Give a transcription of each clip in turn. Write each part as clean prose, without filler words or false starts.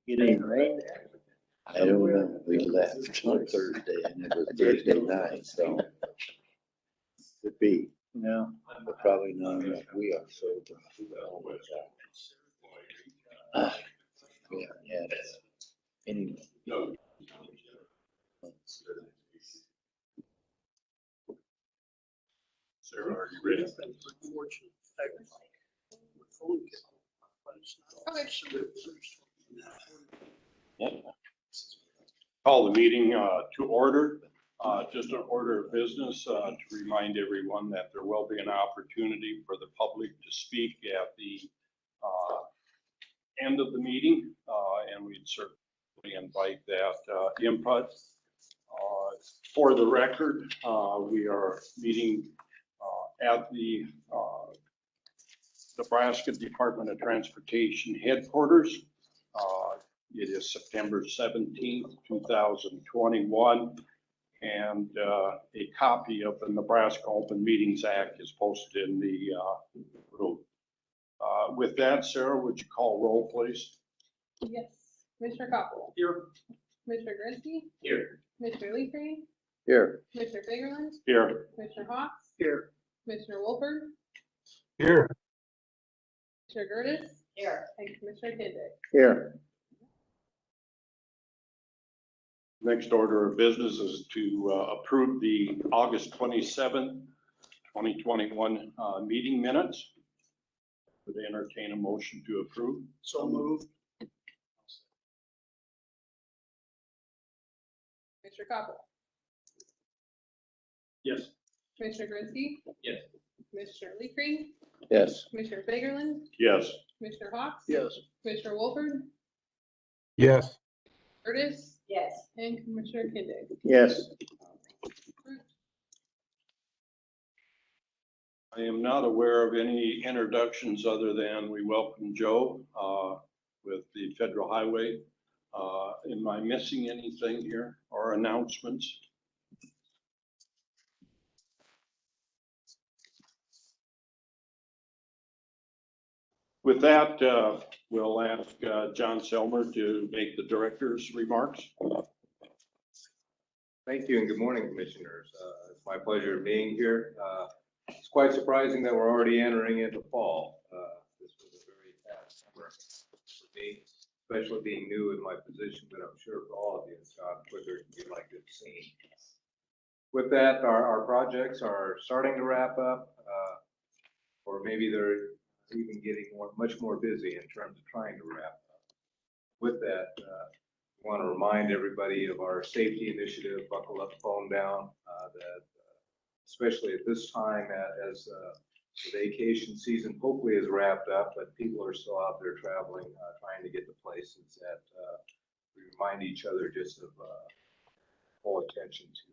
It ain't rain. I don't know. We left on Thursday and it was Thursday night, so. Could be, No. but probably not enough. We are so. Yeah. Anyway. Sarah, are you ready? Call the meeting to order. Just an order of business to remind everyone that there will be an opportunity for the public to speak at the end of the meeting, and we'd certainly invite that input. For the record, we are meeting at the Nebraska Department of Transportation headquarters. It is September 17th, 2021, and a copy of the Nebraska Open Meetings Act is posted in the room. With that, Sarah, would you call roll, please? Yes. Commissioner Koppel. Here. Commissioner Grinsky. Here. Commissioner Leafrey. Here. Commissioner Fagerland. Here. Commissioner Hawks. Here. Commissioner Wolford. Here. Commissioner Gertis. Here. And Commissioner Kindig. Here. Next order of business is to approve the August 27th, 2021 meeting minutes. Would entertain a motion to approve? So moved. Commissioner Koppel. Yes. Commissioner Grinsky. Yes. Commissioner Leafrey. Yes. Commissioner Fagerland. Yes. Commissioner Hawks. Yes. Commissioner Wolford. Yes. Gertis. Yes. And Commissioner Kindig. Yes. I am not aware of any introductions other than we welcome Joe with the Federal Highway. Am I missing anything here or announcements? With that, we'll ask John Selmer to make the director's remarks. Thank you and good morning, commissioners. It's my pleasure being here. It's quite surprising that we're already entering into fall. This was a very fast summer for me, especially being new in my position, but I'm sure for all of you, it's gone quicker than you'd like to have seen. With that, our projects are starting to wrap up, or maybe they're even getting much more busy in terms of trying to wrap up. With that, I want to remind everybody of our safety initiative, buckle up, phone down, that especially at this time as the vacation season hopefully is wrapped up, but people are still out there traveling, trying to get to places that we remind each other just of full attention to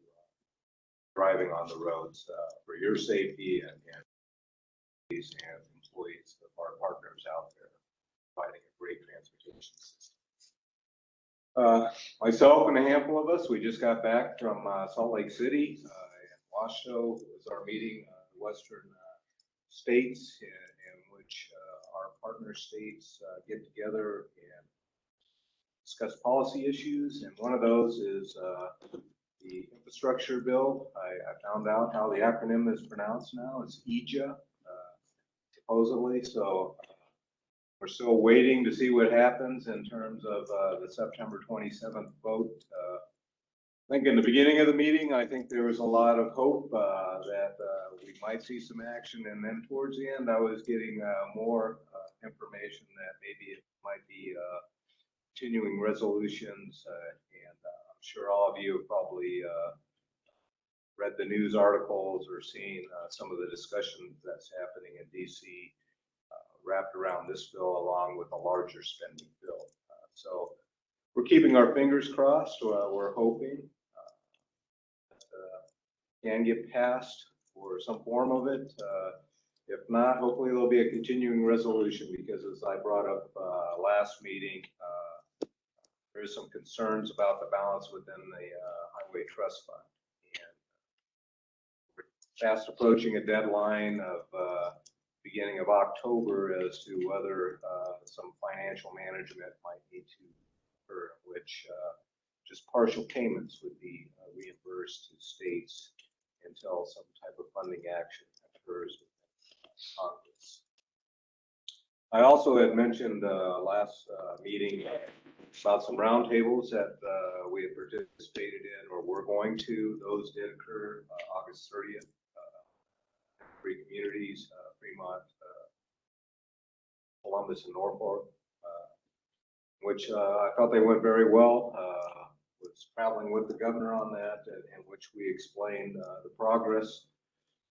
driving on the roads for your safety and employees of our partners out there providing a great transportation system. Myself and a handful of us, we just got back from Salt Lake City and Washoe. It was our meeting, Western states in which our partner states get together and discuss policy issues. And one of those is the infrastructure bill. I found out how the acronym is pronounced now. It's EJA, supposedly. So we're still waiting to see what happens in terms of the September 27th vote. I think in the beginning of the meeting, I think there was a lot of hope that we might see some action. And then towards the end, I was getting more information that maybe it might be continuing resolutions. And I'm sure all of you have probably read the news articles or seen some of the discussion that's happening in DC wrapped around this bill along with a larger spending bill. So we're keeping our fingers crossed. We're hoping that can get passed or some form of it. If not, hopefully there'll be a continuing resolution because as I brought up last meeting, there is some concerns about the balance within the Highway Trust Fund. And we're fast approaching a deadline of beginning of October as to whether some financial management might need to which just partial payments would be reimbursed to states until some type of funding action occurs with Congress. I also had mentioned last meeting about some roundtables that we had participated in or were going to. Those did occur August 30th. Three communities, Fremont, Columbus, and Norfolk, which I thought they went very well. Was traveling with the governor on that, in which we explained the progress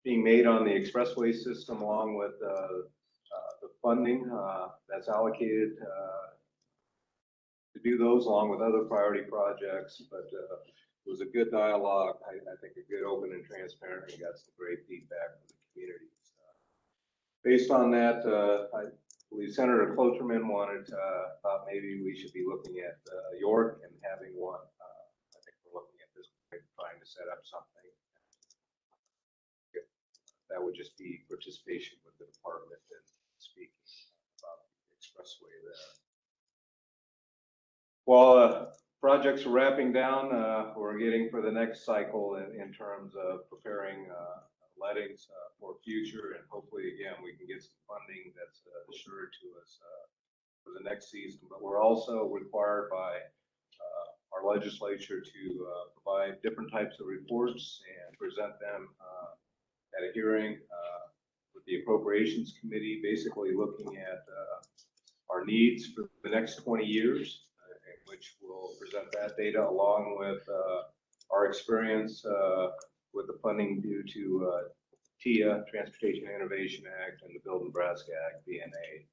being made on the expressway system, along with the funding that's allocated to do those, along with other priority projects. But it was a good dialogue. I think a good, open, and transparent. We got some great feedback from the communities. Based on that, I believe Senator Cloterman thought maybe we should be looking at York and having one. I think we're looking at this, trying to set up something. That would just be participation with the department and speaking about the expressway there. While projects are wrapping down, we're getting for the next cycle in terms of preparing lettings for future, and hopefully again we can get some funding that's assured to us for the next season. But we're also required by our legislature to provide different types of reports and present them at a hearing with the Appropriations Committee, basically looking at our needs for the next 20 years, in which we'll present that data along with our experience with the funding due to TIA, Transportation Innovation Act, and the Build Nebraska Act, BNA.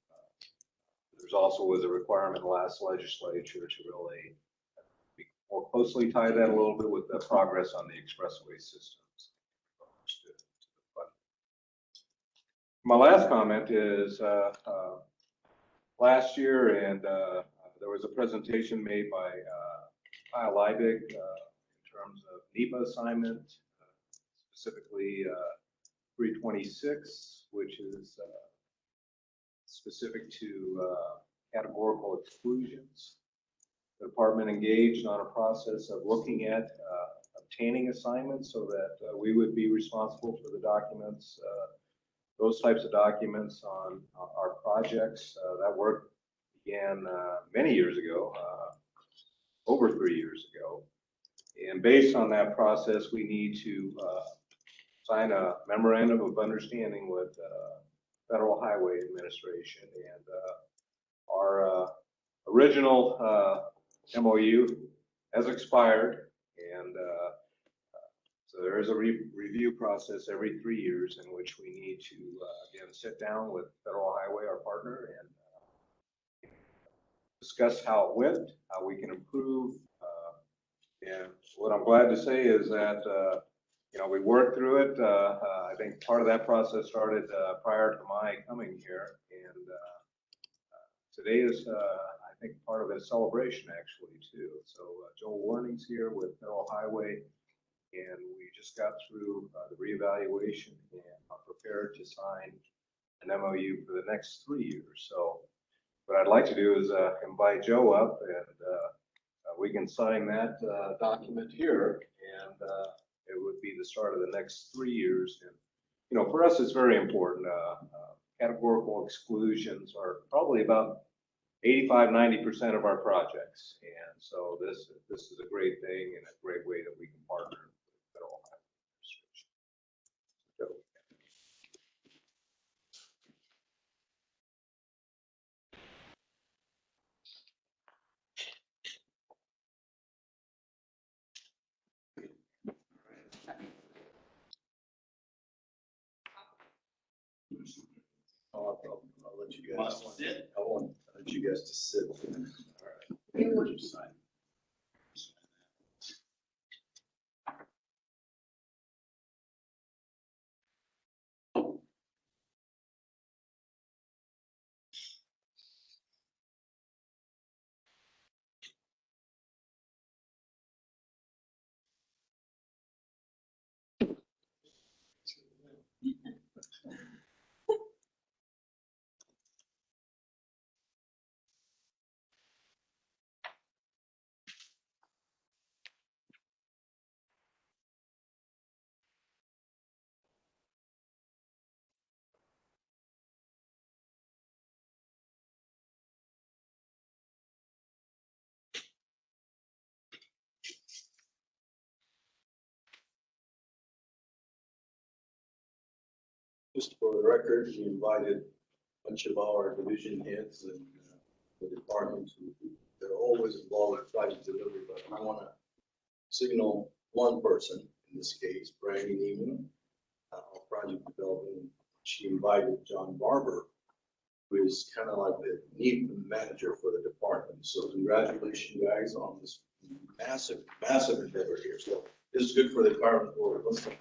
There's also was a requirement in the last legislature to really more closely tie that a little bit with the progress on the expressway systems. My last comment is last year, and there was a presentation made by Kyle Liebig in terms of NEPA assignment, specifically 326, which is specific to categorical exclusions. The department engaged on a process of looking at obtaining assignments so that we would be responsible for the documents, those types of documents on our projects. That work began many years ago, over 3 years ago. And based on that process, we need to sign a memorandum of understanding with Federal Highway Administration. And our original MOU has expired, and so there is a review process every 3 years in which we need to again sit down with Federal Highway, our partner, and discuss how it went, how we can improve. And what I'm glad to say is that you know, we worked through it. I think part of that process started prior to my coming here, and today is I think part of a celebration actually too. So Joel Warning's here with Federal Highway, and we just got through the reevaluation and are prepared to sign an MOU for the next 3 years. So what I'd like to do is invite Joe up, and we can sign that document here, and it would be the start of the next 3 years. And you know, for us, it's very important. Categorical exclusions are probably about 85–90% of our projects, and so this is a great thing and a great way that we can partner with Federal Highway Administration. So, I'll let you guys sit. I want you guys to sit. All right. Just sign. Just for the record, we invited a bunch of our division heads and the departments. They're always involved in project delivery, but I want to signal one person, in this case, Brandy Neiman, our project development. She invited John Barber, who is kind of like the NEPA manager for the department. So congratulations, guys, on this massive, massive endeavor here. So this is good for the department. Let's go.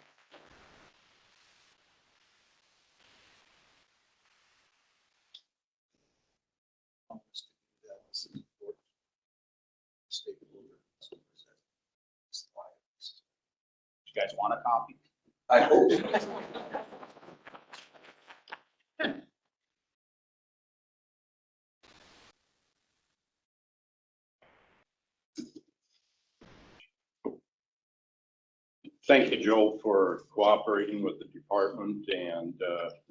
You guys want a copy? I hope so. Thank you, Joe, for cooperating with the department, and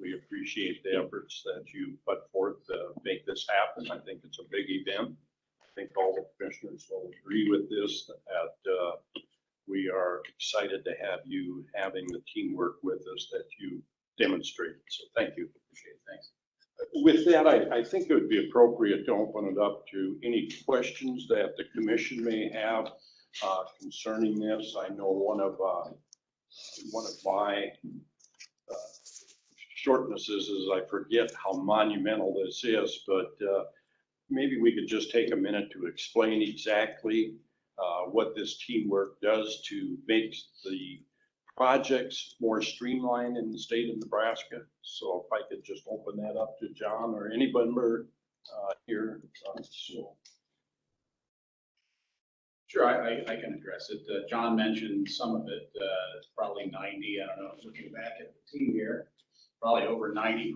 we appreciate the efforts that you put forth to make this happen. I think it's a big event. I think all the commissioners will agree with this, that we are excited to have you having the teamwork with us that you demonstrated. So thank you. Appreciate it. Thanks. With that, I think it would be appropriate to open it up to any questions that the commission may have concerning this. I know one of my shortnesses is I forget how monumental this is, but maybe we could just take a minute to explain exactly what this teamwork does to make the projects more streamlined in the state of Nebraska. So if I could just open that up to John or any member here. Sure, I can address it. John mentioned some of it, probably 90, I don't know, looking back at the team here, probably over 90%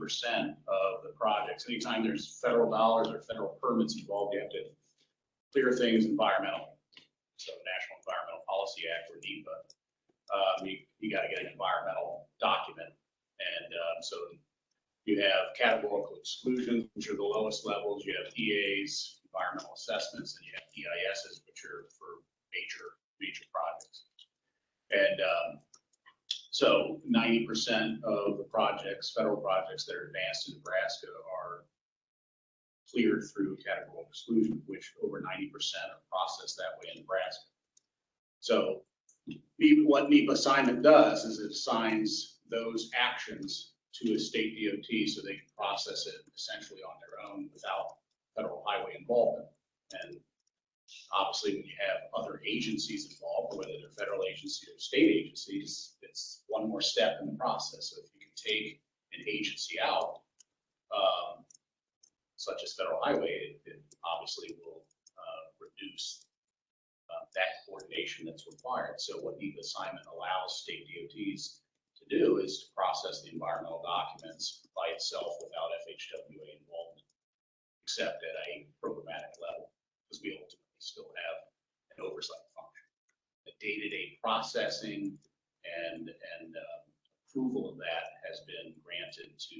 of the projects. Anytime there's federal dollars or federal permits involved, you have to clear things environmental. So National Environmental Policy Act, or NEPA, you got to get an environmental document. And so you have categorical exclusions, which are the lowest levels. You have EAs, environmental assessments, and you have EISs, which are for major projects. And so 90% of the projects, federal projects that are advanced in Nebraska, are cleared through categorical exclusion, which over 90% are processed that way in Nebraska. So what NEPA assignment does is it assigns those actions to a state DOT so they can process it essentially on their own without federal highway involvement. And obviously, when you have other agencies involved, whether they're federal agencies or state agencies, it's one more step in the process. So if you can take an agency out, such as federal highway, it obviously will reduce that coordination that's required. So what NEPA assignment allows state DOTs to do is to process the environmental documents by itself without FHWA involvement, except at a programmatic level, because we ultimately still have an oversight function. The day-to-day processing and approval of that has been granted to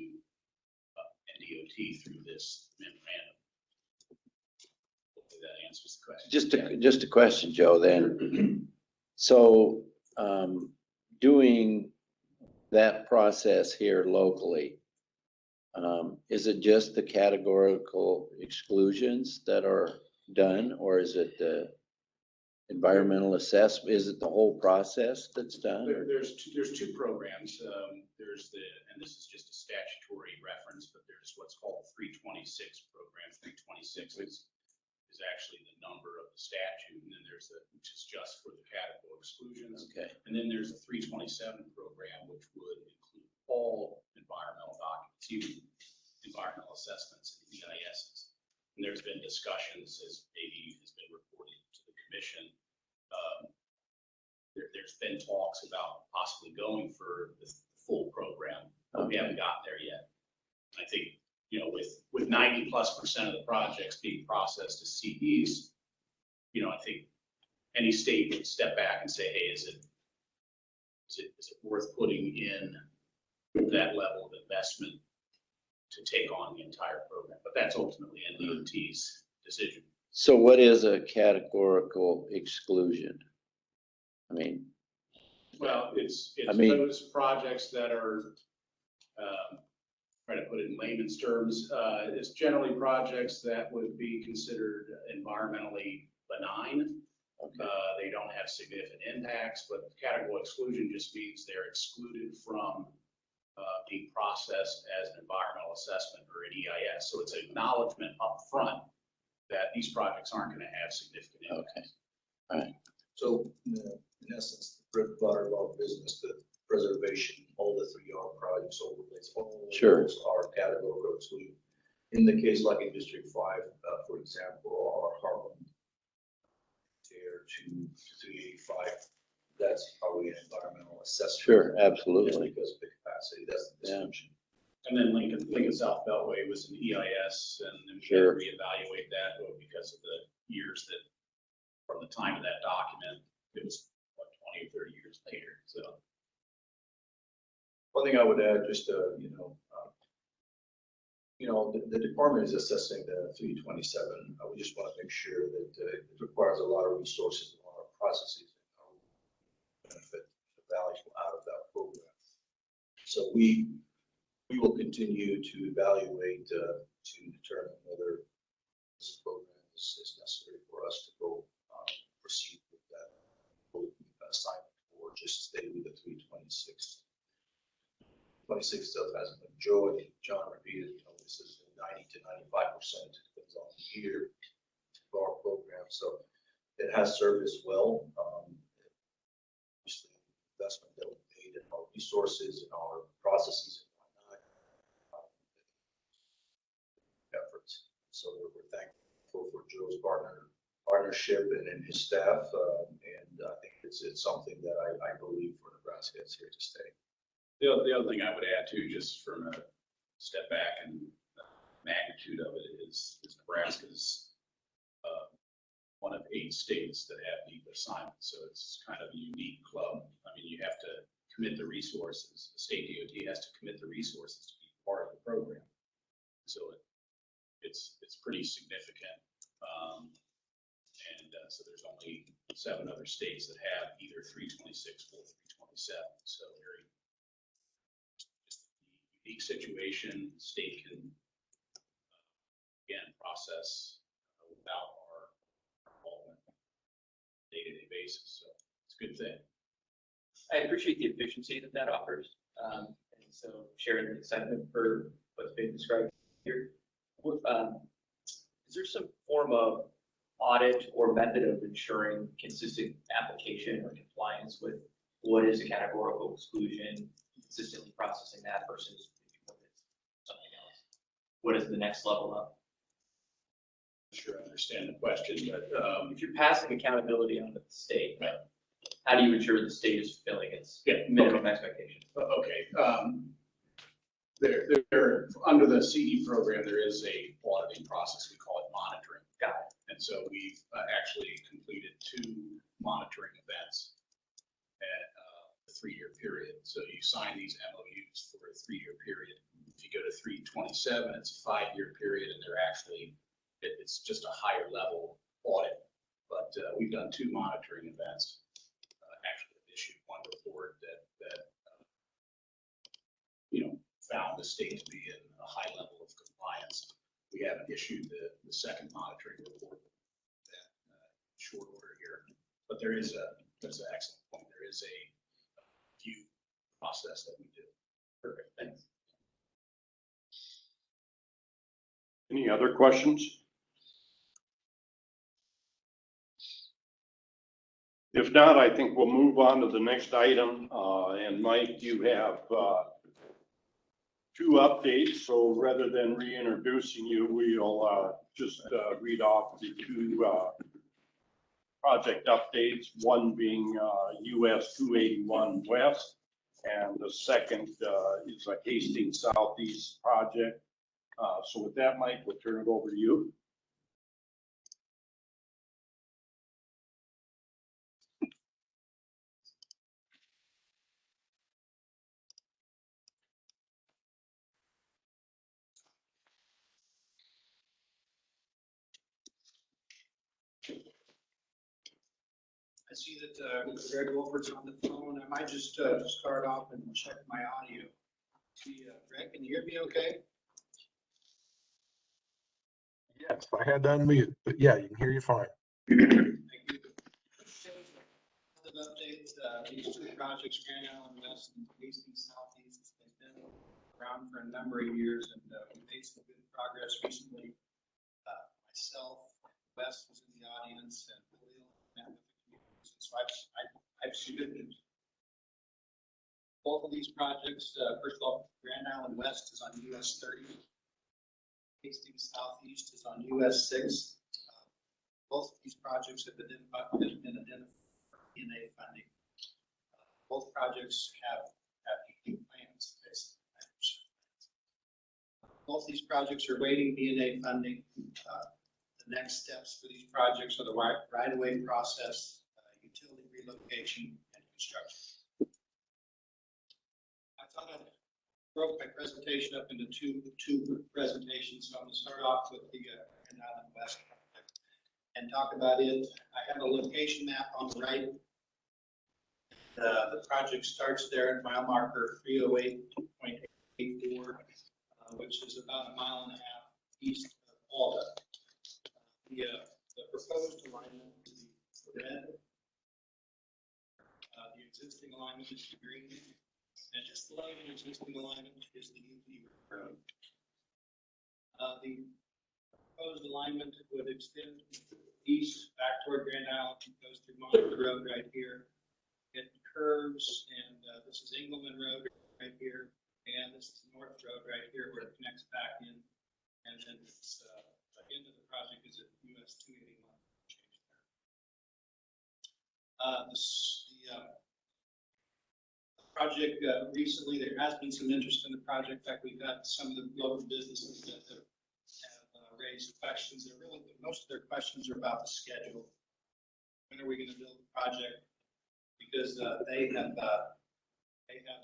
NDOT through this memorandum. Hopefully that answers the question. Just a question, Joe, then. So doing that process here locally, is it just the categorical exclusions that are done, or is it the environmental assessment? Is it the whole process that's done? There's two programs. And this is just a statutory reference, but there's what's called the 326 program. 326 is actually the number of the statute, and then there's which is just for the categorical exclusions. Okay. And then there's the 327 program, which would include all environmental documents, even environmental assessments and EISs. And there's been discussions, as maybe has been reported to the commission. There's been talks about possibly going for the full program, but we haven't gotten there yet. I think, with 90+% of the projects being processed as CEs, I think any state would step back and say, hey, is it worth putting in that level of investment to take on the entire program? But that's ultimately NDOT's decision. So what is a categorical exclusion? I mean, Well, it's I mean- those projects that are try to put it in layman's terms, is generally projects that would be considered environmentally benign. They don't have significant impacts, but categorical exclusion just means they're excluded from being processed as an environmental assessment or an EIS. So it's an acknowledgement up front that these projects aren't going to have significant impacts. Right. So, in essence, the bread and butter of our business, the preservation, all the 3R projects, overlays, all of Sure. those are categorical exclusion. In the case like in District 5, for example, our Harlem tier to 385, that's probably an environmental assessment. Sure, Just absolutely. because of the capacity, that's the Yeah. distinction. And then Lincoln South Beltway was an EIS, and then we had Sure. to reevaluate that because of the years that, from the time of that document, it was, what, 20 or 30 years later, so. One thing I would add, just, the department is assessing the 327. We just want to make sure that it requires a lot of resources and a lot of processes and benefit the value out of that program. So we will continue to evaluate to determine whether this program is necessary for us to go proceed with that assignment or just stay with the 326. 26 does has a majority. John repeated, this is 90 to 95%, depends on the year of our program. So it has served us well. Obviously, the investment that we made in our resources and our processes and whatnot, efforts. So we're thankful for Joe's partnership and his staff. And I think it's something that I believe for Nebraska is here to stay. The other thing I would add too, just from a step back and the magnitude of it is Nebraska's one of 8 states that have deep assignments. So it's kind of a unique club. I mean, you have to commit the resources. The state DOT has to commit the resources to be part of the program. So it's pretty significant. So there's only 7 other states that have either 326 or 327. So very unique situation. The state can, again, process without our involvement on a day-to-day basis. So it's a good thing. I appreciate the efficiency that offers. And so sharing the excitement for what's being described here. Is there some form of audit or method of ensuring consistent application or compliance with what is a categorical exclusion, consistently processing that versus something else? What is the next level up? Sure, I understand the question, but If you're passing accountability onto the state, Right. how do you ensure the state is fulfilling its minimum expectations? okay. There, under the CE program, there is a auditing process. We call it monitoring. Got it. And so we've actually completed 2 monitoring events at a 3-year period. So you sign these MOUs for a 3-year period. If you go to 327, it's a 5-year period, and they're actually, it's just a higher level audit. But we've done 2 monitoring events. Actually issued 1 report that found the state to be in a high level of compliance. We haven't issued the second monitoring report that short order here, but that's an excellent point. There is a review process that we do. Perfect, thanks. Any other questions? If not, I think we'll move on to the next item. And Mike, you have 2 updates. So rather than reintroducing you, we'll just read off the 2 project updates. One being US 281 West, and the second is a Hastings Southeast project. So with that, Mike, we'll turn it over to you. I see that Greg Wolfert's on the phone. I might just start off and check my audio. See, Greg, can you hear me okay? Yes, I had to unmute, but yeah, you can hear you fine. Thank you. An update, these two projects, Grand Island West and East and Southeast, they've been around for a number of years, and we made some good progress recently. Myself, Wes was in the audience, and Khalil met with the communities, and so I've some good news. Both of these projects, first of all, Grand Island West is on US 30. Hastings Southeast is on US 6. Both of these projects have been identified for DNA funding. Both projects have plans, basically. Both these projects are waiting DNA funding. The next steps for these projects are the right-of-way process, utility relocation, and construction. I thought I'd broke my presentation up into two presentations, so I'm going to start off with the Grand Island West project and talk about it. I have a location map on the right. The project starts there at mile marker 308.84, which is about a mile and a half east of Alda. The proposed alignment is the red. The existing alignment is the green. And just below the existing alignment is the UP road. The proposed alignment would extend east back toward Grand Island. It goes through Monmouth Road right here. It curves, and this is Engelman Road right here, and this is North Road right here where it connects back in. And then it's, the end of the project is at US 281. Project recently, there has been some interest in the project. In fact, we've got some of the local businesses that have raised questions. Most of their questions are about the schedule. When are we going to build the project? Because they have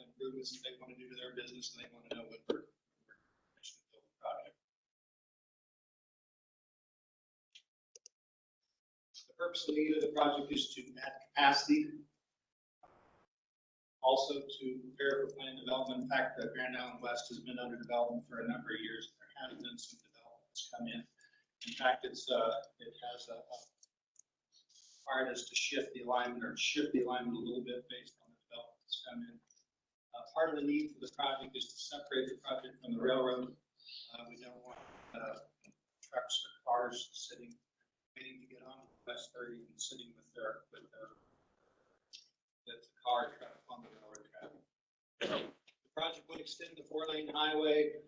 improvements that they want to do to their business, and they want to know when we're finished to build the project. The purpose of the project is to add capacity. Also to prepare for plan development. In fact, Grand Island West has been under development for a number of years. There have been some developments come in. In fact, it has required us to shift the alignment a little bit based on the development that's come in. Part of the need for the project is to separate the project from the railroad. We don't want trucks or cars waiting to get on West 30 and sitting with the car traffic on the railroad track. The project would extend the 4-lane highway.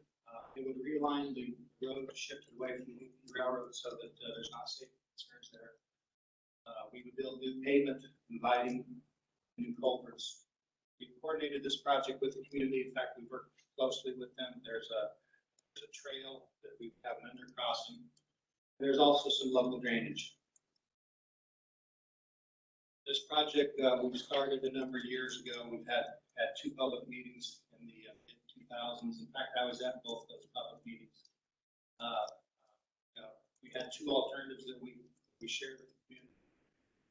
It would realign the road, shift it away from the railroad so that there's not safety concerns there. We would build new pavement, inviting new culverts. We coordinated this project with the community. In fact, we worked closely with them. There's a trail that we have an undercrossing. There's also some local drainage. This project we started a number of years ago. We've had 2 public meetings in the mid-2000s. In fact, I was at both those public meetings. We had 2 alternatives that we shared with the community.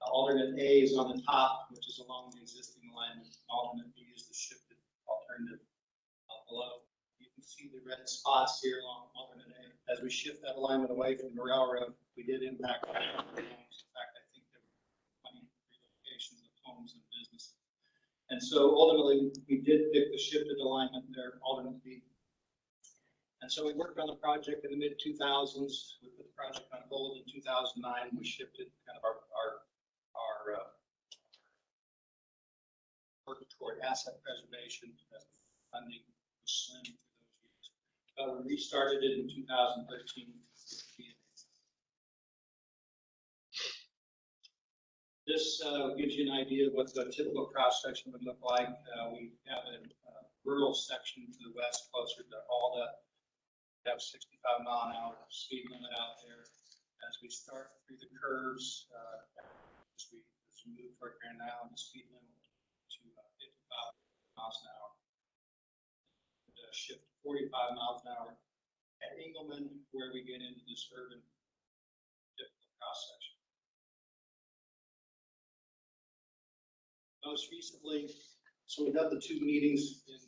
Alternate A is on the top, which is along the existing alignment. Alternate B is the shifted alternative below. You can see the red spots here along alternate A. As we shift that alignment away from the railroad, we did impact homes. In fact, I think there were 20 relocations of homes and businesses. And so ultimately, we did pick the shifted alignment there, alternate B. And so we worked on the project in the mid-2000s. We put the project on hold in 2009. We shifted kind of our work toward asset preservation as funding was slim for those years. We restarted it in 2013. This gives you an idea of what the typical cross section would look like. We have a rural section to the west, closer to Alda. We have 65-mile-an-hour speed limit out there. As we start through the curves, as we move toward Grand Island, the speed limit to 55 miles an hour. And, shift 45 miles an hour at Engelman, where we get into this urban typical cross section. Most recently, so we've had the 2 meetings in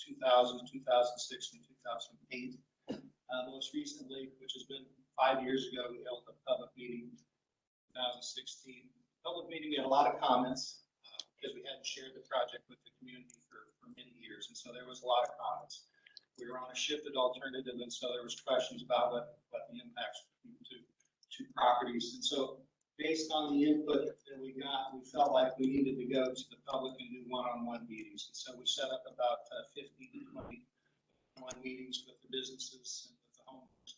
2000, 2006, and 2008. Most recently, which has been 5 years ago, we held a public meeting, 2016. Public meeting, we had a lot of comments because we hadn't shared the project with the community for many years, and so there was a lot of comments. We were on a shifted alternative, and so there was questions about what the impacts would be to properties. And so based on the input that we got, we felt like we needed to go to the public and do one-on-one meetings. And so we set up about 15 to 20 one meetings with the businesses and with the homeowners.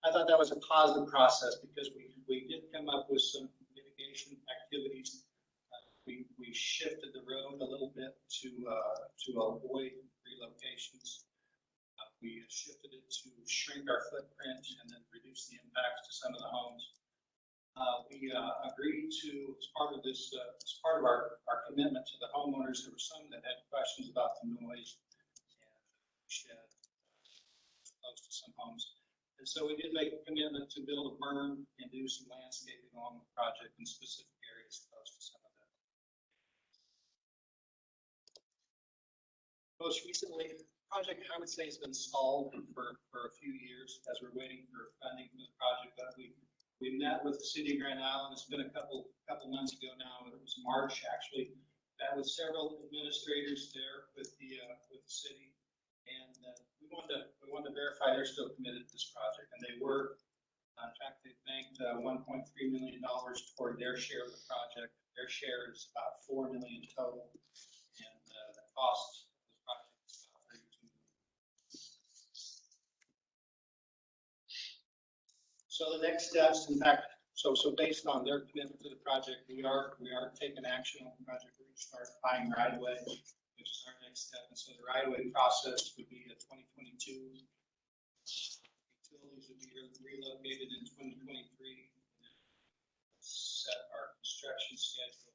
I thought that was a positive process because we did come up with some mitigation activities. We shifted the road a little bit to avoid relocations. We shifted it to shrink our footprint and then reduce the impacts to some of the homes. We agreed to, as part of this, as part of our commitment to the homeowners, there were some that had questions about the noise and shed close to some homes. And so we did make a commitment to build a berm and do some landscaping along the project in specific areas close to some of them. Most recently, the project, I would say, has been stalled for a few years as we're waiting for funding for the project. But we met with the city of Grand Island. It's been a couple months ago now. It was March, actually. Met with several administrators there with the city, and we wanted to verify they're still committed to this project, and they were. In fact, they banked $1.3 million toward their share of the project. Their share is about $4 million total, and the cost of the project is about $32 million. So the next steps, in fact, so based on their commitment to the project, we are taking action on the project. We're going to start buying right away, which is our next step. And so the right away process would be a 2022. Utilities would be relocated in 2023. Set our construction schedule.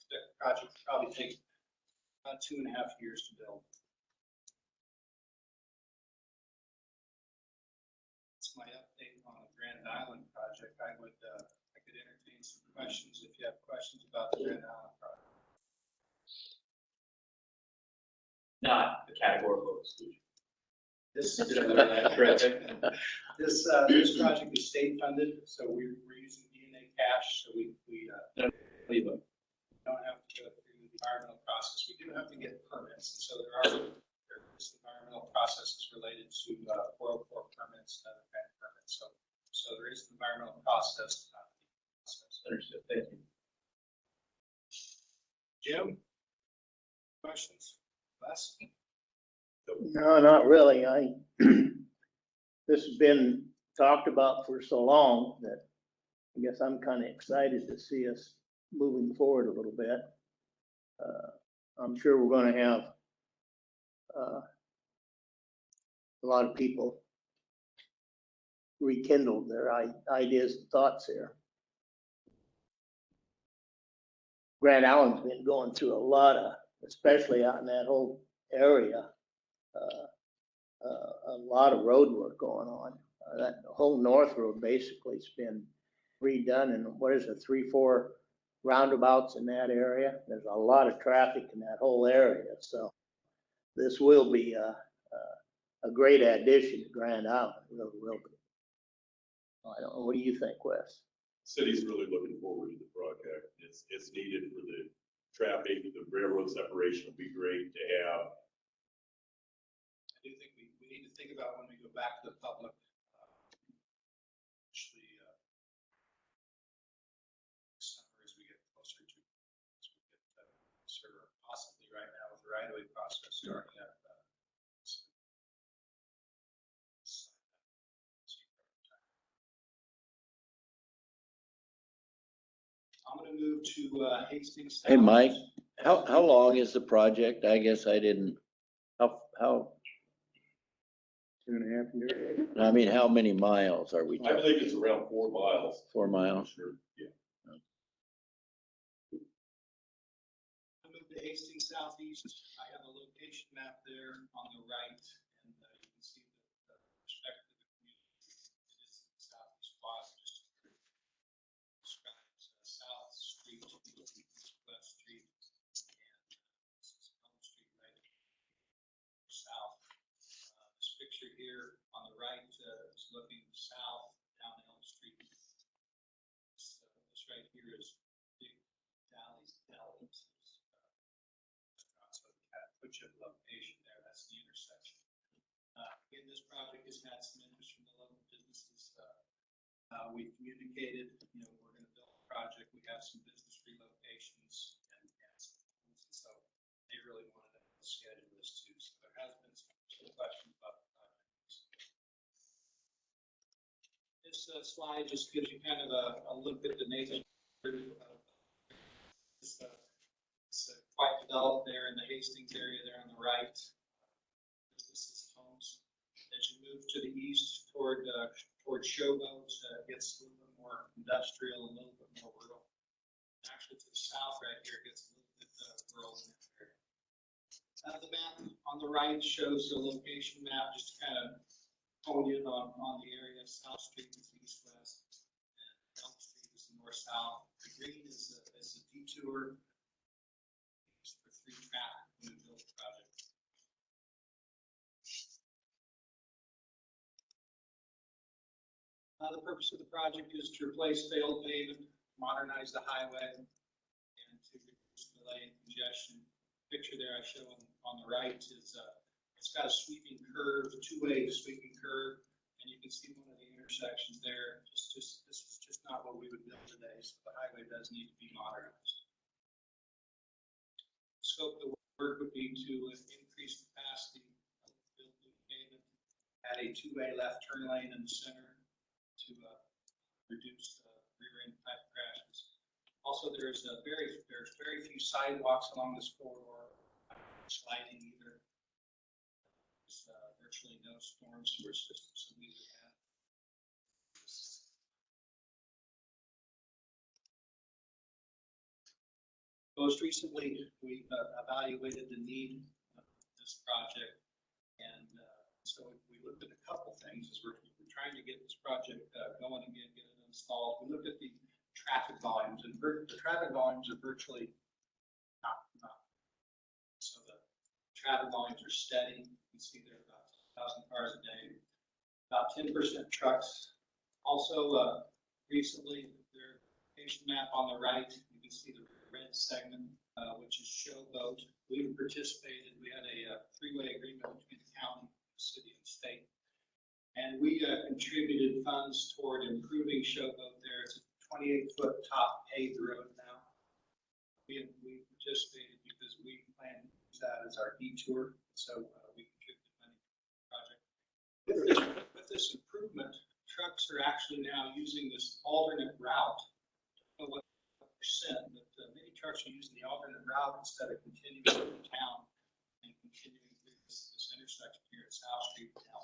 Expect the project to probably take about 2.5 years to build. That's my update on the Grand Island project. I could entertain some questions if you have questions about the Grand Island project. Not the categorical exclusion. This project is state funded, so we're using DNA cash, so we don't have to go through the environmental process. We do have to get permits, and so there is environmental processes related to 404 permits and other kind of permits. So there is an environmental process. Understood. Thank you. Jim, questions? Les? No, not really. This has been talked about for so long that I guess I'm kind of excited to see us moving forward a little bit. I'm sure we're going to have a lot of people rekindle their ideas and thoughts here. Grand Island's been going through a lot of, especially out in that whole area, a lot of road work going on. That whole North Road basically has been redone, and what is it, 3-4 roundabouts in that area. There's a lot of traffic in that whole area, so this will be a great addition to Grand Island. It really will be. I don't know. What do you think, Wes? City's really looking forward to the project. It's needed for the traffic. The railroad separation will be great to have. I do think we need to think about when we go back to the public, actually, summer as we get closer to, possibly right now with the right-of-way process starting up. I'm going to move to Hastings. Hey, Mike, how long is the project? I guess I didn't, how, 2.5 years. I mean, how many miles are we I talking? believe it's around 4 miles. 4 miles? Sure, yeah. I moved to Hastings Southeast. I have a location map there on the right, and you can see the perspective of the community. It is the southeast quad, just describes South Street, West Street, and this is here on the right is looking south down Elm Street. This right here is Big Dally's Deli. So it kind of puts you at the location there. That's the intersection. Again, this project has had some interest from the local businesses. We communicated, we're going to build a project. We have some business relocations and some homes, and so they really wanted to schedule this too. So there has been some questions about the project. This slide just gives you kind of a look at the neighborhood. It's quite developed there in the Hastings area there on the right. Businesses, homes. As you move to the east toward Showboat, it gets a little bit more industrial, a little bit more rural. Actually, to the south right here, it gets a little bit rural in that area. The map on the right shows the location map, just to kind of hone in on the area. South Street is east-west, and Elm Street is north-south. The green is a detour for free traffic when we build the project. The purpose of the project is to replace failed pavement, modernize the highway, and to reduce delay and congestion. The picture there I show on the right is it's got a sweeping curve, two-way sweeping curve, and you can see one of the intersections there. This is just not what we would build today, so the highway does need to be modernized. The scope of the work would be to increase capacity, build new pavement, add a two-way left turn lane in the center to reduce rear-end type crashes. Also, there's very few sidewalks along this corridor, sliding either. There's virtually no storm sewer system, so we would have. Most recently, we evaluated the need of this project, and so we looked at a couple things as we're trying to get this project going again, get it installed. We looked at the traffic volumes, and the traffic volumes are virtually not. So the traffic volumes are steady. You can see there about 1,000 cars a day, about 10% trucks. Also, recently, their location map on the right, you can see the red segment, which is Showboat. We participated. We had a three-way agreement between the county, the city, and the state. And we contributed funds toward improving Showboat there. It's a 28-foot top paved road now. We participated because we plan to use that as our detour. So we contributed money to the project. With this improvement, trucks are actually now using this alternate route. I don't know what percent, but many trucks are using the alternate route instead of continuing through town and continuing through this intersection here at South Street now.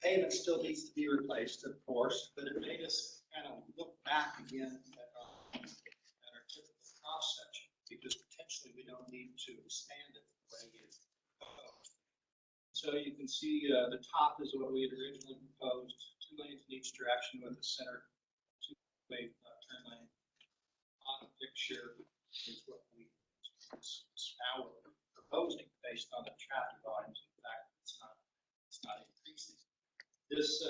Pavement still needs to be replaced, of course, but it made us kind of look back again at our typical cross section, because potentially we don't need to expand it the way it's proposed. So you can see the top is what we had originally proposed, 2 lanes in each direction with a center 2-way turn lane. On the picture is what we now we're proposing based on the traffic volumes. In fact, it's not increasing. This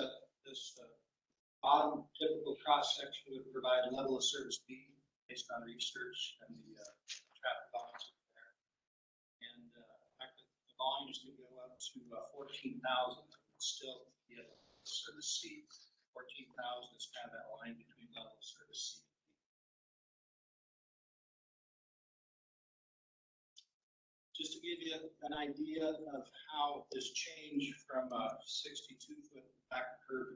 bottom typical cross section would provide a level of service B based on research and the traffic volumes there. And in fact, the volumes could go up to 14,000 and still get service C. 14,000 is kind of that line between level of service C. Just to give you an idea of how this change from a 62-foot back curve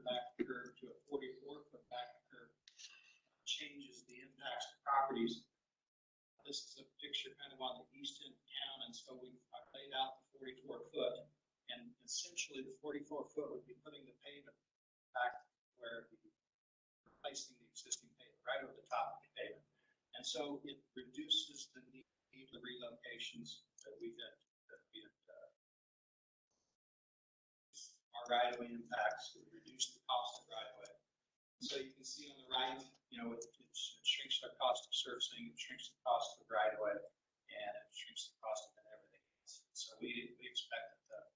to a 44-foot back curve changes the impacts to properties. This is a picture kind of on the east end of town, and so we've laid out the 44-foot, and essentially the 44-foot would be putting the pavement back where replacing the existing pavement, right over the top of the pavement. And so it reduces the need for relocations that we had our right-of-way impacts, to reduce the cost of right-of-way. So you can see on the right, it shrinks the cost of surfacing, it shrinks the cost of right-of-way, and it shrinks the cost of everything else. So we expect that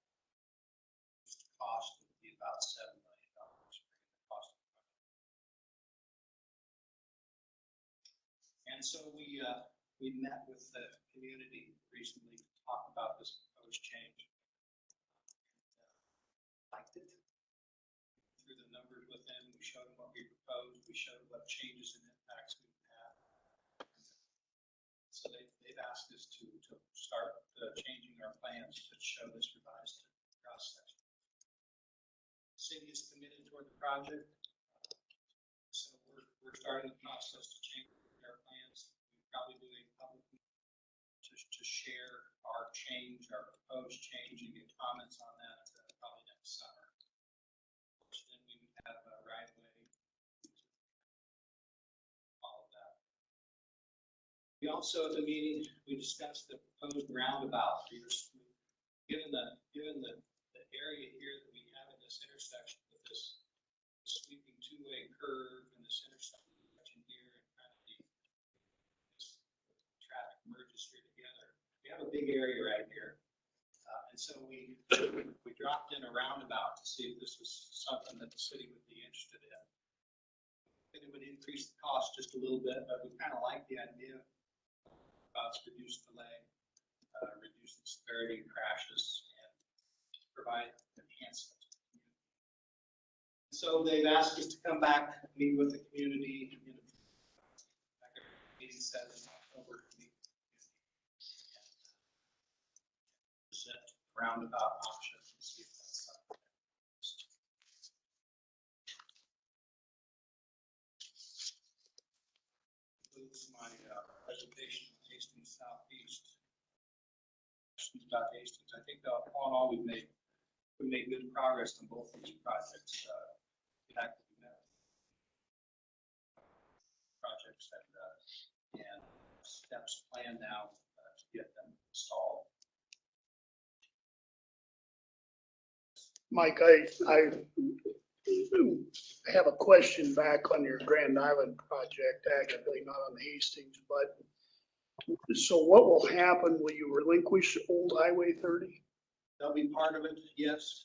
the cost would be about $7 million. Cost. And so we met with the community recently to talk about this proposed change. Liked it. Through the numbers with them, we showed them what we proposed, we showed what changes and impacts we would have. So they've asked us to start changing our plans to show this revised cross section. The city is committed toward the project, so we're starting the process to change our plans. We'll probably do a public meeting to share our change, our proposed change, and get comments on that probably next summer. Then we would have a right of way, all of that. We also at the meeting, we discussed the proposed roundabout. Given the area here that we have in this intersection with this sweeping two-way curve and this intersection here and kind of this traffic merges here together. We have a big area right here. And so we dropped in a roundabout to see if this was something that the city would be interested in. And it would increase the cost just a little bit, but we kind of like the idea about reduced delay, reducing severity and crashes, and provide enhancement. So they've asked us to come back, meet with the community in a meeting set in October to meet with the community and present roundabout options and see if that's something. Includes my presentation on Hastings Southeast. Questions about Hastings. I think all in all we made good progress on both these projects. Projects and steps planned now to get them installed. Mike, I have a question back on your Grand Island project, actually not on Hastings, but so what will happen? Will you relinquish Old Highway 30? That'll be part of it, yes.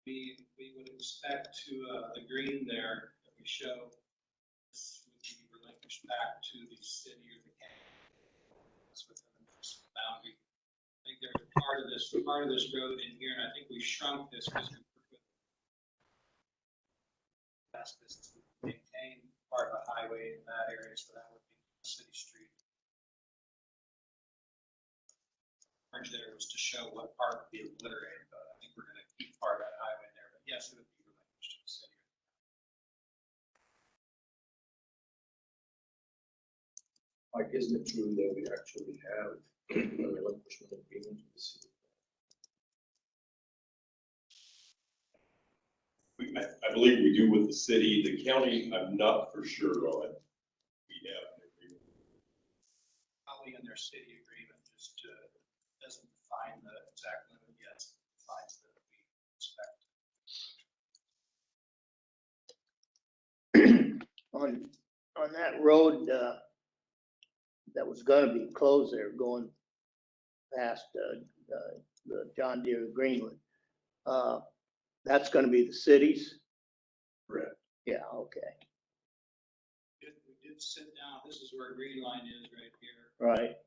We would expect to, the green there that we show, this would be relinquished back to the city or the county. That's within the municipal boundary. I think there's part of this road in here, and I think we shrunk this because we asked this to maintain part of the highway in that area, so that would be a city street. Orange there was to show what part would be obliterated, but I think we're going to keep part of that highway there. But yes, it would be relinquished to the city. Mike, isn't it true that we actually have a relinquishment agreement with the city? I believe we do with the city. The county, I'm not for sure on. We have an agreement. Probably in their city agreement, just doesn't define the exact limit yet. Defines that we expect. On that road, that was gonna be closed there, going past, the John Deere Greenwood. That's gonna be the city's? Correct. Yeah, okay, We did sit down, this is where green line is right here, right.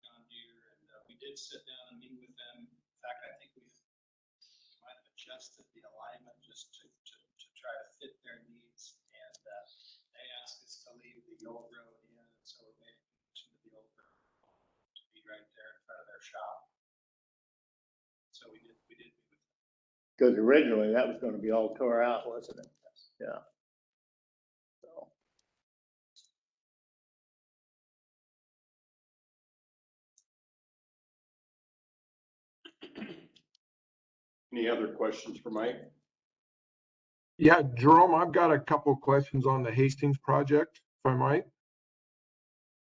John Deere, and we did sit down and meet with them. In fact, I think we might have adjusted the alignment just to try to fit their needs. And they asked us to leave the old road in, and so we made a connection to the old road to be right there in front of their shop. So we did meet with them. Because originally that was gonna be all tore out, wasn't it? Yeah. So. Any other questions for Mike? Yeah, Jerome, I've got a couple of questions on the Hastings project, if I might.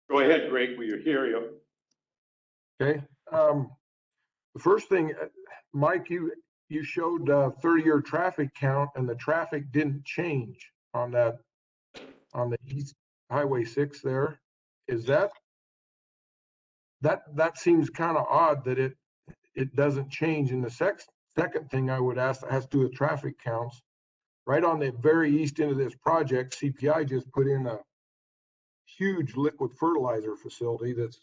Go ahead, Greg, we hear you. Okay. The first thing, Mike, you showed 30-year traffic count and the traffic didn't change. on that, on the east Highway 6 there. Is that seems kind of odd that it doesn't change. And the second thing I would ask that has to do with traffic counts, right on the very east end of this project, CPI just put in a huge liquid fertilizer facility that's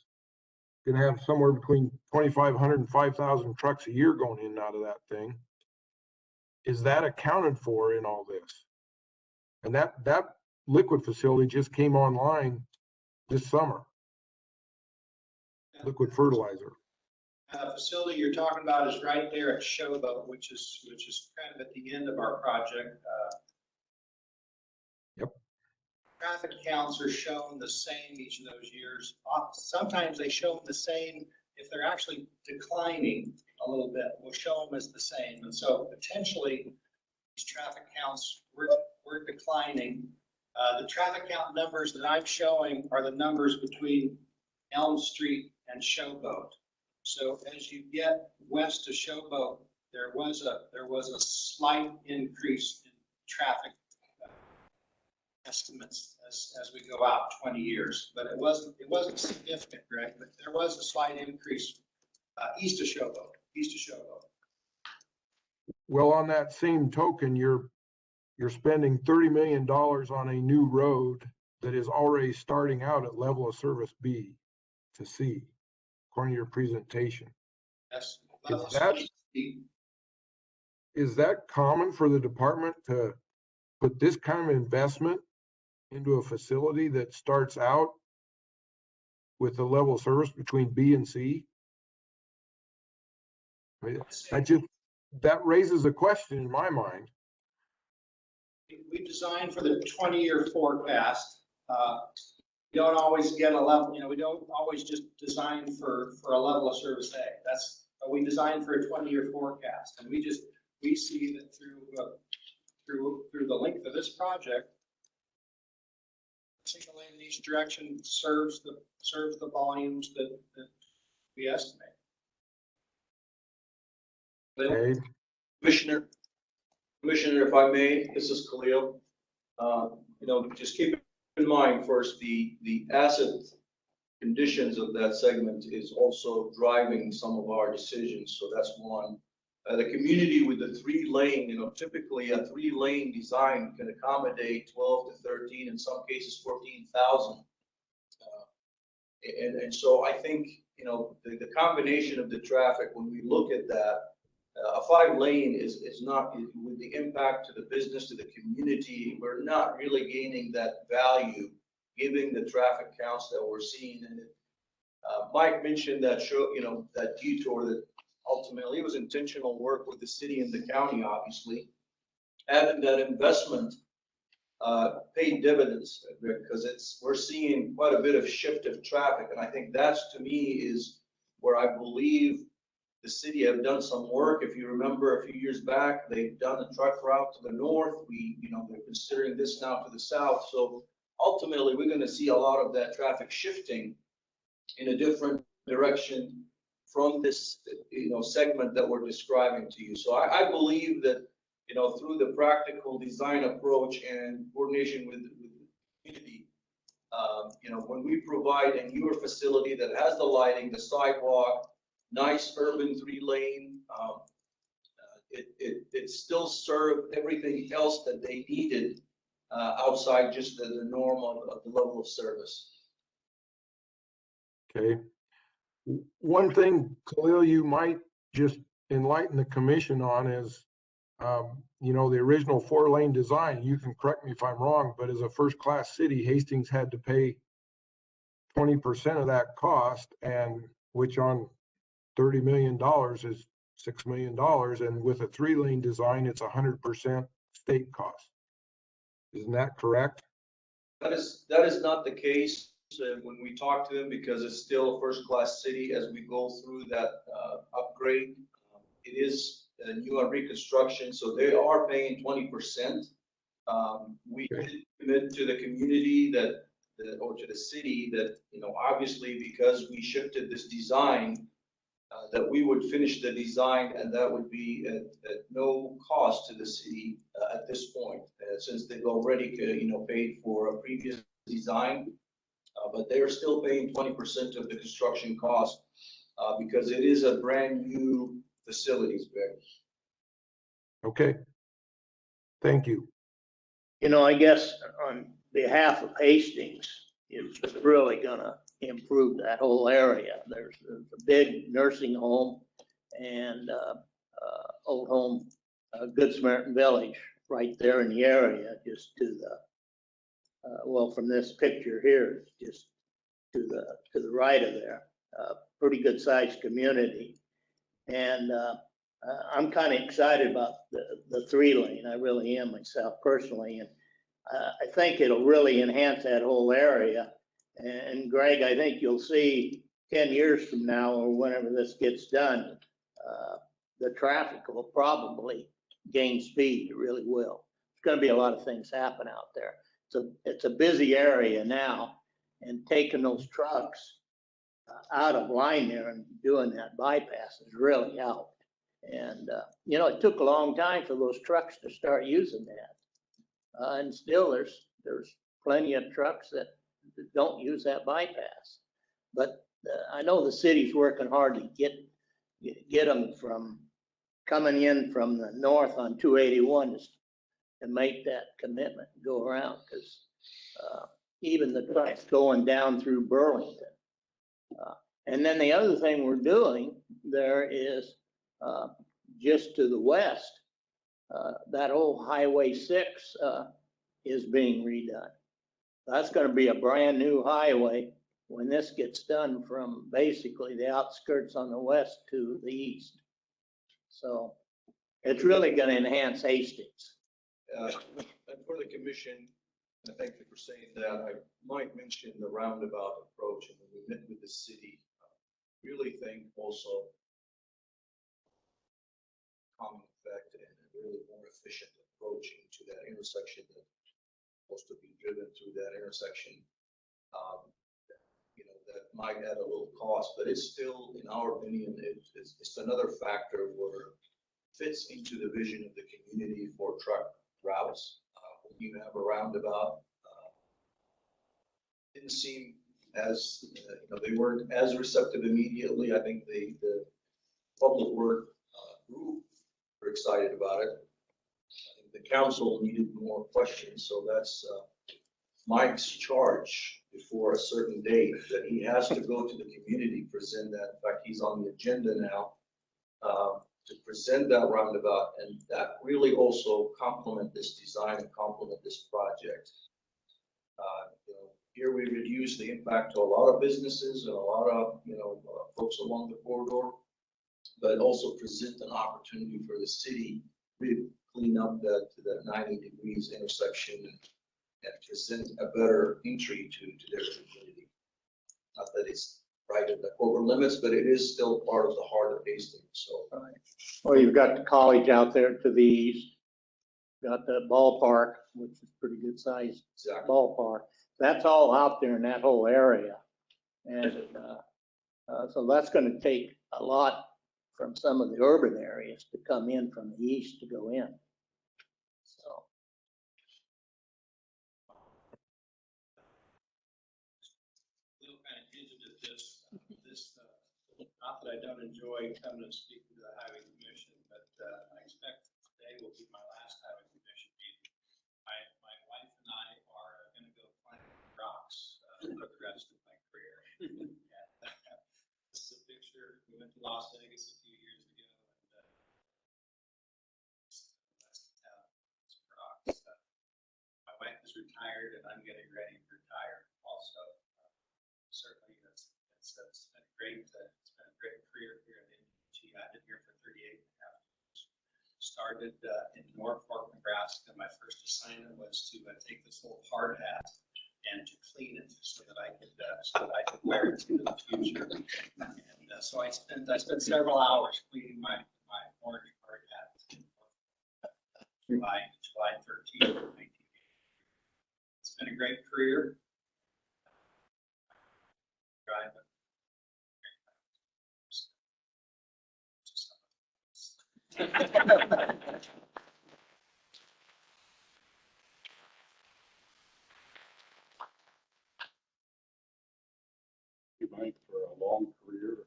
gonna have somewhere between 2,500 and 5,000 trucks a year going in and out of that thing. Is that accounted for in all this? And that liquid facility just came online this summer, liquid fertilizer. The facility you're talking about is right there at Showboat, which is kind of at the end of our project. Yep. Traffic counts are shown the same each of those years. Sometimes they show them the same if they're actually declining a little bit. We'll show them as the same. And so potentially these traffic counts were declining. The traffic count numbers that I'm showing are the numbers between Elm Street and Showboat. So as you get west of Showboat, there was a slight increase in traffic estimates as we go out 20 years, but it wasn't significant, Greg, but there was a slight increase east of Showboat. Well, on that same token, you're spending $30 million on a new road that is already starting out at level of service B to C, according to your presentation. Yes. Is that common for the department to put this kind of investment into a facility that starts out with a level of service between B and C? I mean, that raises a question in my mind. We designed for the 20-year forecast. We don't always get a level, we don't always just design for a level of service A. We designed for a 20-year forecast, and we see that through the length of this project, single lane in each direction serves the volumes that we estimate. Okay. Commissioner, if I may, this is Khalil. Just keep in mind first, the asset conditions of that segment is also driving some of our decisions. So that's one. The community with the 3-lane, typically a 3-lane design can accommodate 12 to 13, in some cases 14,000. And so I think, the combination of the traffic, when we look at that, a 5-lane is not, with the impact to the business, to the community, we're not really gaining that value, given the traffic counts that we're seeing. And Mike mentioned that that detour that ultimately it was intentional work with the city and the county, obviously. Having that investment paid dividends, because we're seeing quite a bit of shift of traffic. And I think that's, to me, is where I believe the city have done some work. If you remember a few years back, they've done a truck route to the north. They're considering this now to the south. So ultimately, we're going to see a lot of that traffic shifting in a different direction from this, segment that we're describing to you. So I believe that, through the practical design approach and coordination with the community, when we provide a newer facility that has the lighting, the sidewalk, nice urban 3-lane, it still served everything else that they needed outside just the norm of the level of service. Okay. One thing, Khalil, you might just enlighten the commission on is, the original 4-lane design. You can correct me if I'm wrong, but as a first-class city, Hastings had to pay 20% of that cost, and which on $30 million is $6 million. And with a 3-lane design, it's 100% state cost. Isn't that correct? That is not the case when we talk to them, because it's still a first-class city as we go through that upgrade. It is a new and reconstruction, so they are paying 20%. We did commit to the community or to the city that, obviously, because we shifted this design, that we would finish the design, and that would be at no cost to the city at this point, since they've already, paid for a previous design. But they are still paying 20% of the construction cost because it is a brand new facilities, Greg. Okay. Thank you. You know, I guess on behalf of Hastings, it's really gonna improve that whole area. There's a big nursing home and old home, Good Samaritan Village, right there in the area, just to the, well, from this picture here, just to the right of there. Pretty good sized community. And I'm kind of excited about the 3-lane. I really am myself personally. And I think it'll really enhance that whole area. And Greg, I think you'll see 10 years from now or whenever this gets done, the traffic will probably gain speed. It really will. There's going to be a lot of things happen out there. It's a busy area now, and taking those trucks out of line there and doing that bypass has really helped. And, it took a long time for those trucks to start using that. And still there's plenty of trucks that don't use that bypass. But I know the city's working hard to get them from coming in from the north on 281 to make that commitment and go around, because even the trucks going down through Burlington. And then the other thing we're doing there is just to the west, that old Highway 6 is being redone. That's going to be a brand new highway when this gets done, from basically the outskirts on the west to the east. So it's really going to enhance Hastings. And for the commission, and thank you for saying that, I might mention the roundabout approach. And when we met with the city, really think also common effect and a really more efficient approach into that intersection that's supposed to be driven through that intersection. That might add a little cost, but it's still, in our opinion, it's another factor where it fits into the vision of the community for truck routes. When you have a roundabout, didn't seem as, they weren't as receptive immediately. I think the public work group were excited about it. I think the council needed more questions, so that's Mike's charge before a certain date, that he has to go to the community, present that. In fact, he's on the agenda now to present that roundabout, and that really also complement this design and complement this project. Here we reduce the impact to a lot of businesses and a lot of folks along the corridor, but also present an opportunity for the city to clean up that 90 degrees intersection and present a better entry to their community. Not that it's right in the corporate limits, but it is still part of the heart of Hastings. So, right. Well, you've got the college out there to the east, got the ballpark, which is pretty good sized ballpark. That's all out there in that whole area. And so that's going to take a lot from some of the urban areas to come in from the east to go in. So. Little kind of hinted at this, not that I don't enjoy coming and speaking to the Highway Commission, but I expect today will be my last Highway Commission meeting. My wife and I are going to go climb rocks for the rest of my career. And, this is a picture. We went to Las Vegas a few years ago, and that's the town of rocks. My wife is retired, and I'm getting ready to retire also. Certainly, it's been great. It's been a great career here at NDG. I've been here for 38 and a half years. Started in Norfolk, Nebraska. My first assignment was to take this little hard hat and to clean it so that I could wear it into the future. And so I spent several hours cleaning my orange hard hat. July 13th, 1980. It's been a great career. Drive You might for a long career.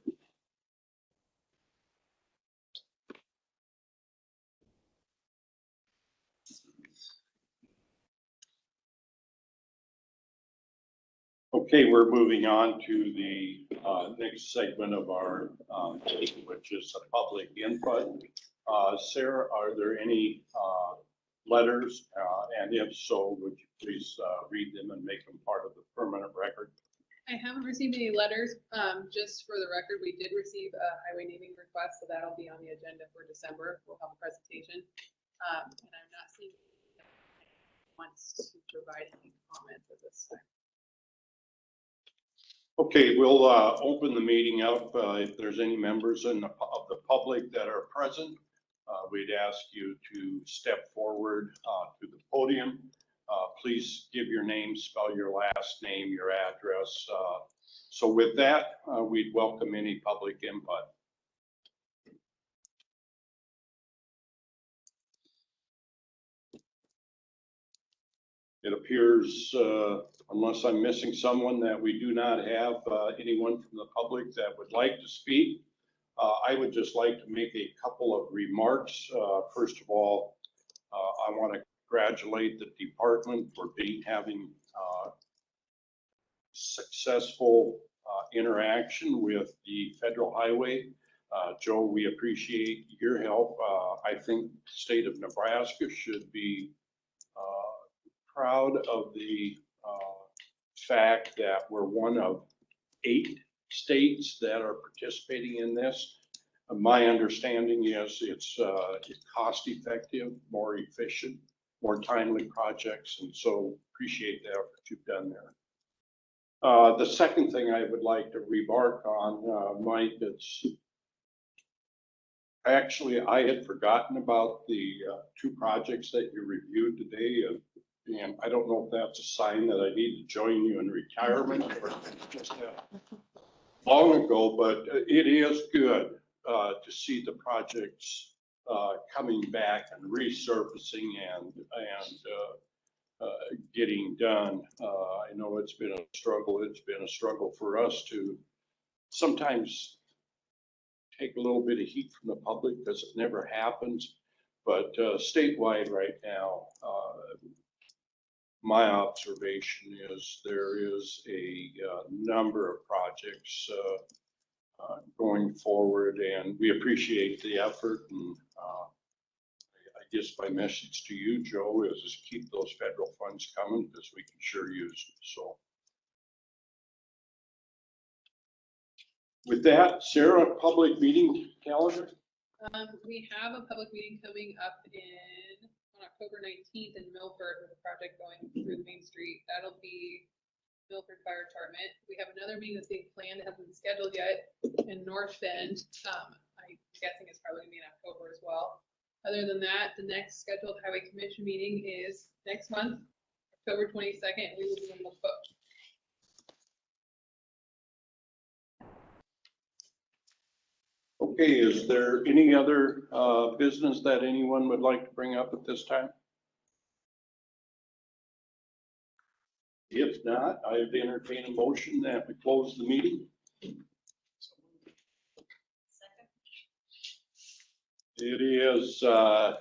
Okay, we're moving on to the next segment of our meeting, which is a public input. Sarah, are there any letters? And if so, would you please read them and make them part of the permanent record? I haven't received any letters. Just for the record, we did receive a highway naming request, so that'll be on the agenda for December. We'll have a presentation. And I'm not seeing anyone wants to provide any comments at this time. Okay, we'll open the meeting up. If there's any members of the public that are present, we'd ask you to step forward to the podium. Please give your name, spell your last name, your address. So with that, we'd welcome any public input. It appears, unless I'm missing someone, that we do not have anyone from the public that would like to speak. I would just like to make a couple of remarks. First of all, I want to congratulate the department for having successful interaction with the federal highway. Joe, we appreciate your help. I think the state of Nebraska should be proud of the fact that we're one of 8 states that are participating in this. My understanding is it's cost effective, more efficient, more timely projects, and so appreciate the effort you've done there. The second thing I would like to remark on, Mike, it's actually I had forgotten about the 2 projects that you reviewed today. And I don't know if that's a sign that I need to join you in retirement or just long ago, but it is good to see the projects coming back and resurfacing and getting done. I know it's been a struggle. It's been a struggle for us to sometimes take a little bit of heat from the public because it never happens. But statewide right now, my observation is there is a number of projects going forward, and we appreciate the effort. And I guess my message to you, Joe, is keep those federal funds coming because we can sure use them. So with that, Sarah, public meeting calendar? We have a public meeting coming up on October 19th in Milford with a project going through the Main Street. That'll be Milford Fire Department. We have another meeting that's being planned, that hasn't been scheduled yet, in North Bend. I'm guessing it's probably gonna be in October as well. Other than that, the next scheduled Highway Commission meeting is next month, October 22nd. We will be in the book. Okay, is there any other business that anyone would like to bring up at this time? If not, I'd entertain a motion that we close the meeting. It is, okay,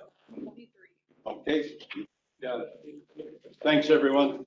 got it. Thanks, everyone.